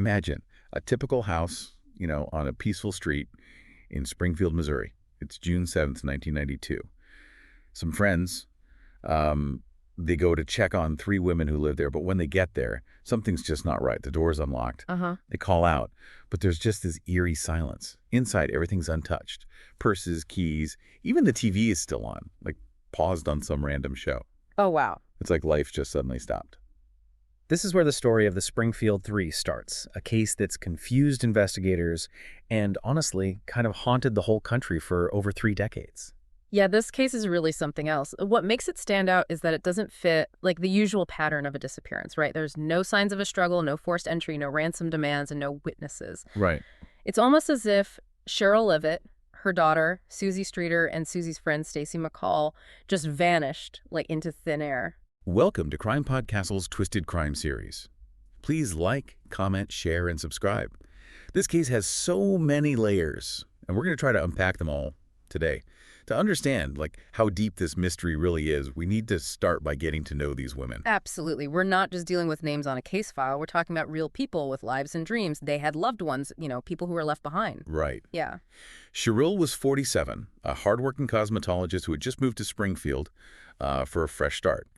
Imagine a typical house, on a peaceful street in Springfield, Missouri. It's June 7th, 1992. Some friends, um, they go to check on three women who live there, but when they get there, something's just not right. The door's unlocked. Uh-huh. They call out, but there's just this eerie silence. Inside, everything's untouched. Purses, keys, even the TV is still on, like paused on some random show. Oh, wow. It's like life just suddenly stopped. This is where the story of the Springfield Three starts, a case that's confused investigators and, honestly, kind of haunted the whole country for over 3 decades. Yeah, this case is really something else. What makes it stand out is that it doesn't fit like the usual pattern of a disappearance, right? There's no signs of a struggle, no forced entry, no ransom demands, and no witnesses. Right. It's almost as if Sherrill Levitt, her daughter, Suzie Streeter, and Suzie's friend, Stacy McCall, just vanished like into thin air. Welcome to CrimePod Castle's Twisted Crime series. Please like, comment, share, and subscribe. This case has so many layers, and we're going to try to unpack them all today. To understand how deep this mystery really is, we need to start by getting to know these women. Absolutely. We're not just dealing with names on a case file. We're talking about real people with lives and dreams. They had loved ones, people who were left behind. Right. Yeah. Sherrill was 47, a hardworking cosmetologist who had just moved to Springfield for a fresh start.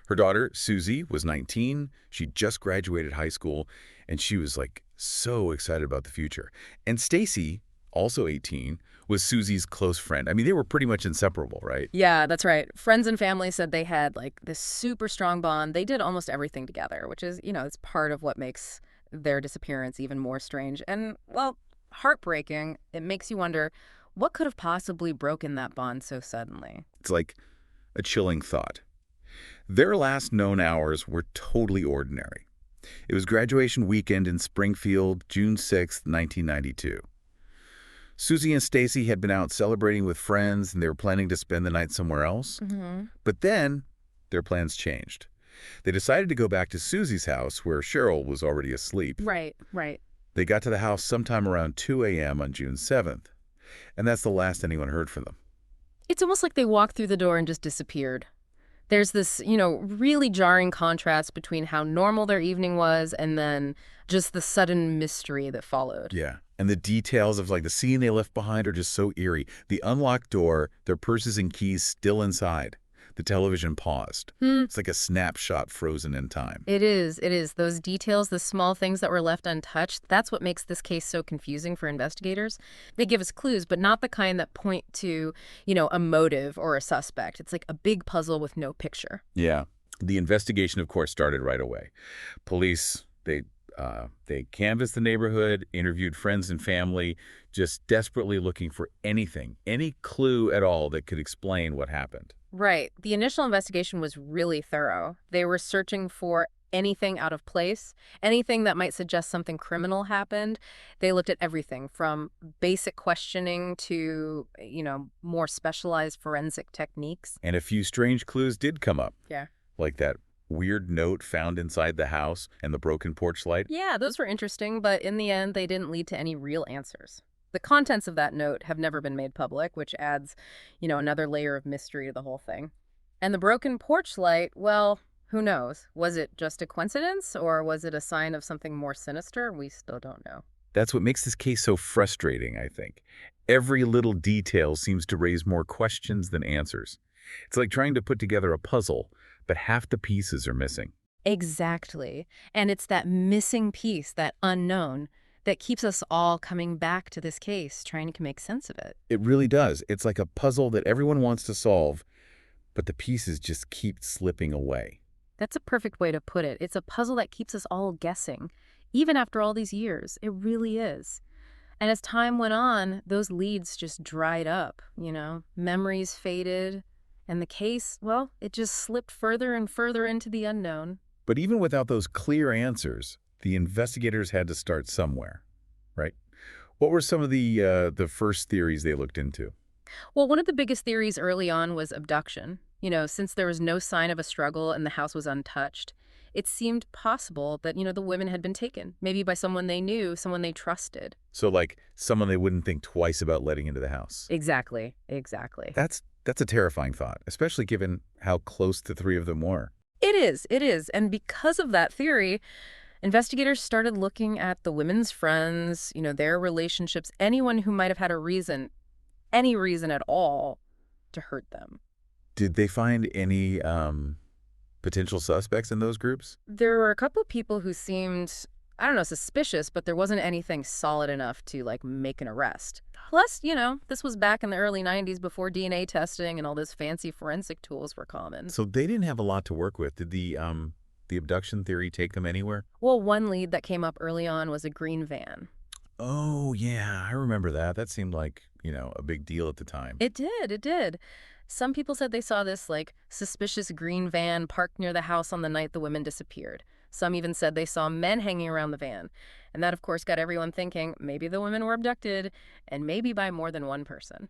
Her daughter, Suzie, was 19. She just graduated high school, and she was so excited about the future. And Stacy, also 18, was Suzie's close friend. I mean, they were pretty much inseparable, right? Yeah, that's right. Friends and family said they had this super strong bond. They did almost everything together, which is, it's part of what makes their disappearance even more strange. And, well, heartbreaking. It makes you wonder, what could have possibly broken that bond so suddenly? It's like a chilling thought. Their last known hours were totally ordinary. It was graduation weekend in Springfield, June 6th, 1992. Suzie and Stacy had been out celebrating with friends, and they were planning to spend the night somewhere else. Mm-hmm. But then their plans changed. They decided to go back to Suzie's house, where Sherrill was already asleep. Right. They got to the house sometime around 2 a.m. on June 7th, and that's the last anyone heard from them. It's almost like they walked through the door and just disappeared. There's this, really jarring contrast between how normal their evening was and then just the sudden mystery that followed. Yeah, and the details of the scene they left behind are just so eerie. The unlocked door, their purses and keys still inside. The television paused. It's like a snapshot frozen in time. It is. Those details, the small things that were left untouched, that's what makes this case so confusing for investigators. They give us clues, but not the kind that point to, a motive or a suspect. It's like a big puzzle with no picture. Yeah. The investigation, of course, started right away. Police, they canvassed the neighborhood, interviewed friends and family, just desperately looking for anything, any clue at all that could explain what happened. Right. The initial investigation was really thorough. They were searching for anything out of place, anything that might suggest something criminal happened. They looked at everything from basic questioning to, more specialized forensic techniques. And a few strange clues did come up. Yeah. Like that weird note found inside the house and the broken porch light. Yeah, those were interesting, but in the end, they didn't lead to any real answers. The contents of that note have never been made public, which adds, another layer of mystery to the whole thing. And the broken porch light, well, who knows? Was it just a coincidence, or was it a sign of something more sinister? We still don't know. That's what makes this case so frustrating, I think. Every little detail seems to raise more questions than answers. It's like trying to put together a puzzle, but half the pieces are missing. Exactly. And it's that missing piece, that unknown, that keeps us all coming back to this case, trying to make sense of it. It really does. It's like a puzzle that everyone wants to solve, but the pieces just keep slipping away. That's a perfect way to put it. It's a puzzle that keeps us all guessing, even after all these years. It really is. And as time went on, those leads just dried up, memories faded, and the case, well, it just slipped further and further into the unknown. But even without those clear answers, the investigators had to start somewhere, right? What were some of the first theories they looked into? Well, one of the biggest theories early on was abduction. Since there was no sign of a struggle and the house was untouched, it seemed possible that, the women had been taken, maybe by someone they knew, someone they trusted. So someone they wouldn't think twice about letting into the house. Exactly. That's a terrifying thought, especially given how close the three of them were. It is. And because of that theory, Investigators started looking at the women's friends, their relationships, anyone who might have had a reason, any reason at all, to hurt them. Did they find any potential suspects in those groups? There were a couple of people who seemed, I don't know, suspicious, but there wasn't anything solid enough to, make an arrest. Plus, this was back in the early 90s before DNA testing and all those fancy forensic tools were common. So they didn't have a lot to work with. Did the abduction theory take them anywhere? Well, one lead that came up early on was a green van. Oh, yeah, I remember that. That seemed like, a big deal at the time. It did. Some people said they saw this, suspicious green van parked near the house on the night the women disappeared. Some even said they saw men hanging around the van. And that, of course, got everyone thinking maybe the women were abducted, and maybe by more than one person.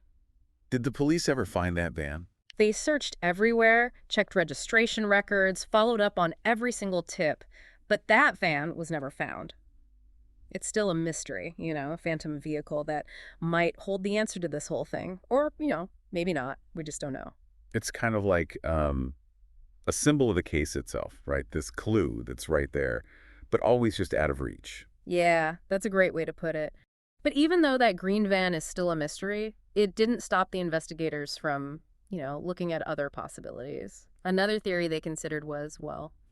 Did the police ever find that van? They searched everywhere, checked registration records, followed up on every single tip, but that van was never found. It's still a mystery, a phantom vehicle that might hold the answer to this whole thing. Or, maybe not. We just don't know. It's kind of like a symbol of the case itself, right? This clue that's right there, but always just out of reach. Yeah, that's a great way to put it. But even though that green van is still a mystery, it didn't stop the investigators from, looking at other possibilities. Another theory they considered was,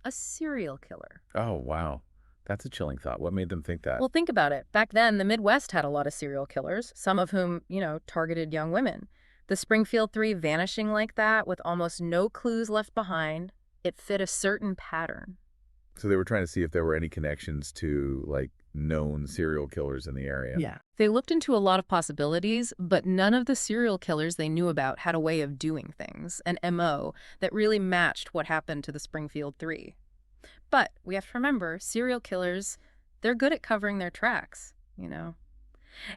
a serial killer. Oh, wow. That's a chilling thought. What made them think that? Well, think about it. Back then, the Midwest had a lot of serial killers, some of whom, targeted young women. The Springfield Three vanishing like that with almost no clues left behind, it fit a certain pattern. So they were trying to see if there were any connections to, known serial killers in the area. Yeah. They looked into a lot of possibilities, but none of the serial killers they knew about had a way of doing things, an MO, that really matched what happened to the Springfield Three. But we have to remember, serial killers, they're good at covering their tracks,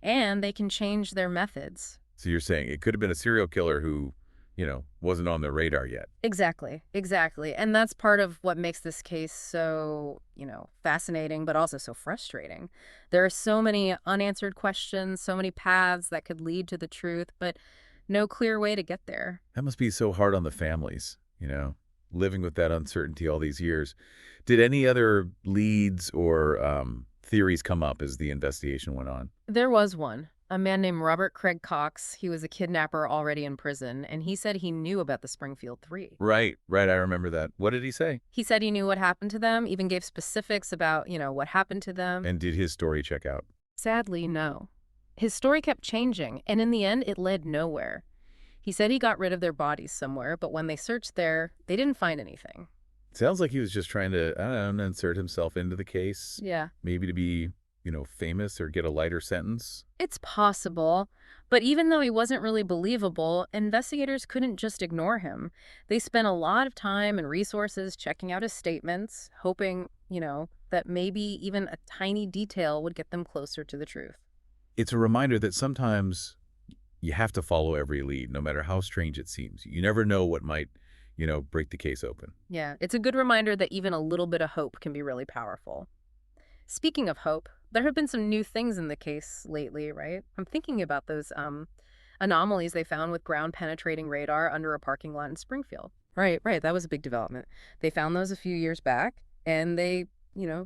and they can change their methods. So you're saying it could have been a serial killer who, wasn't on their radar yet. Exactly. And that's part of what makes this case so, fascinating, but also so frustrating. There are so many unanswered questions, so many paths that could lead to the truth, but no clear way to get there. That must be so hard on the families, living with that uncertainty all these years. Did any other leads or theories come up as the investigation went on? There was one. A man named Robert Craig Cox. He was a kidnapper already in prison, and he said he knew about the Springfield Three. Right. I remember that. What did he say? He said he knew what happened to them, even gave specifics about, what happened to them. And did his story check out? Sadly, no. His story kept changing, and in the end, it led nowhere. He said he got rid of their bodies somewhere, but when they searched there, they didn't find anything. Sounds like he was just trying to, I don't know, insert himself into the case. Yeah. Maybe to be, famous or get a lighter sentence. It's possible. But even though he wasn't really believable, investigators couldn't just ignore him. They spent a lot of time and resources checking out his statements, hoping, that maybe even a tiny detail would get them closer to the truth. It's a reminder that sometimes you have to follow every lead, no matter how strange it seems. You never know what might, break the case open. Yeah, it's a good reminder that even a little bit of hope can be really powerful. Speaking of hope, there have been some new things in the case lately, right? I'm thinking about those anomalies they found with ground-penetrating radar under a parking lot in Springfield. Right. That was a big development. They found those a few years back, and they,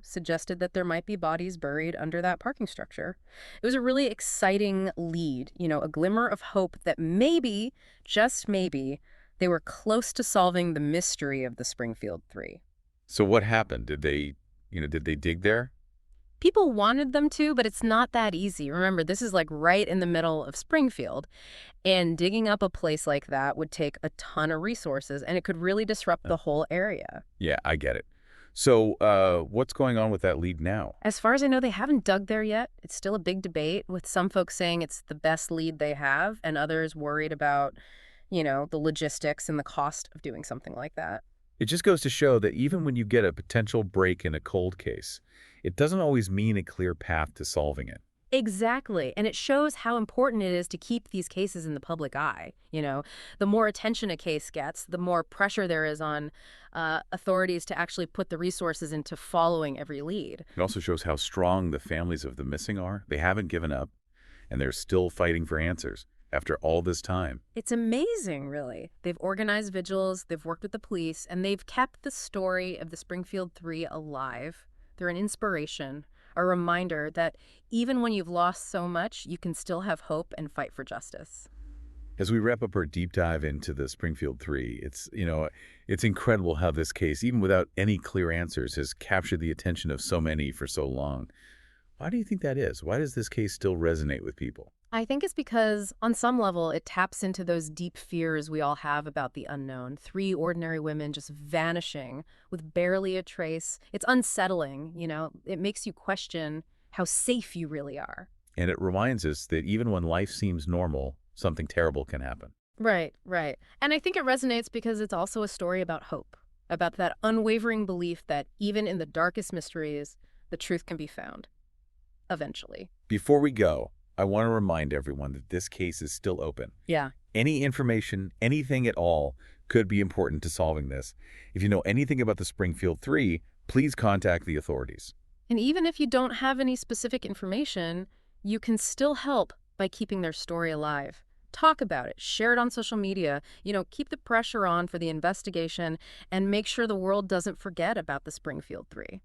suggested that there might be bodies buried under that parking structure. It was a really exciting lead, a glimmer of hope that maybe, just maybe, they were close to solving the mystery of the Springfield Three. So what happened? Did they dig there? People wanted them to, but it's not that easy. Remember, this is right in the middle of Springfield, and digging up a place like that would take a ton of resources, and it could really disrupt the whole area. Yeah, I get it. So what's going on with that lead now? As far as I know, they haven't dug there yet. It's still a big debate, with some folks saying it's the best lead they have, and others worried about, the logistics and the cost of doing something like that. It just goes to show that even when you get a potential break in a cold case, it doesn't always mean a clear path to solving it. Exactly. And it shows how important it is to keep these cases in the public eye. The more attention a case gets, the more pressure there is on authorities to actually put the resources into following every lead. It also shows how strong the families of the missing are. They haven't given up, and they're still fighting for answers after all this time. It's amazing, really. They've organized vigils, they've worked with the police, and they've kept the story of the Springfield Three alive They're an inspiration, a reminder that even when you've lost so much, you can still have hope and fight for justice. As we wrap up our deep dive into the Springfield Three, it's incredible how this case, even without any clear answers, has captured the attention of so many for so long. Why do you think that is? Why does this case still resonate with people? I think it's because, on some level, it taps into those deep fears we all have about the unknown. Three ordinary women just vanishing with barely a trace. It's unsettling, It makes you question how safe you really are. And it reminds us that even when life seems normal, something terrible can happen. Right, right. And I think it resonates because it's also a story about hope, about that unwavering belief that even in the darkest mysteries, the truth can be found. Eventually. Before we go, I want to remind everyone that this case is still open. Yeah. Any information, anything at all, could be important to solving this. If you know anything about the Springfield Three, please contact the authorities. And even if you don't have any specific information, you can still help by keeping their story alive. Talk about it, share it on social media, keep the pressure on for the investigation, and make sure the world doesn't forget about the Springfield Three.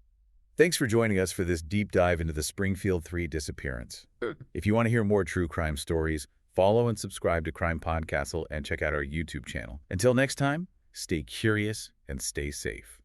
Thanks for joining us for this deep dive into the Springfield Three disappearance. If you want to hear more true crime stories, follow and subscribe to CrimePod Castle and check out our YouTube channel. Until next time, stay curious and stay safe.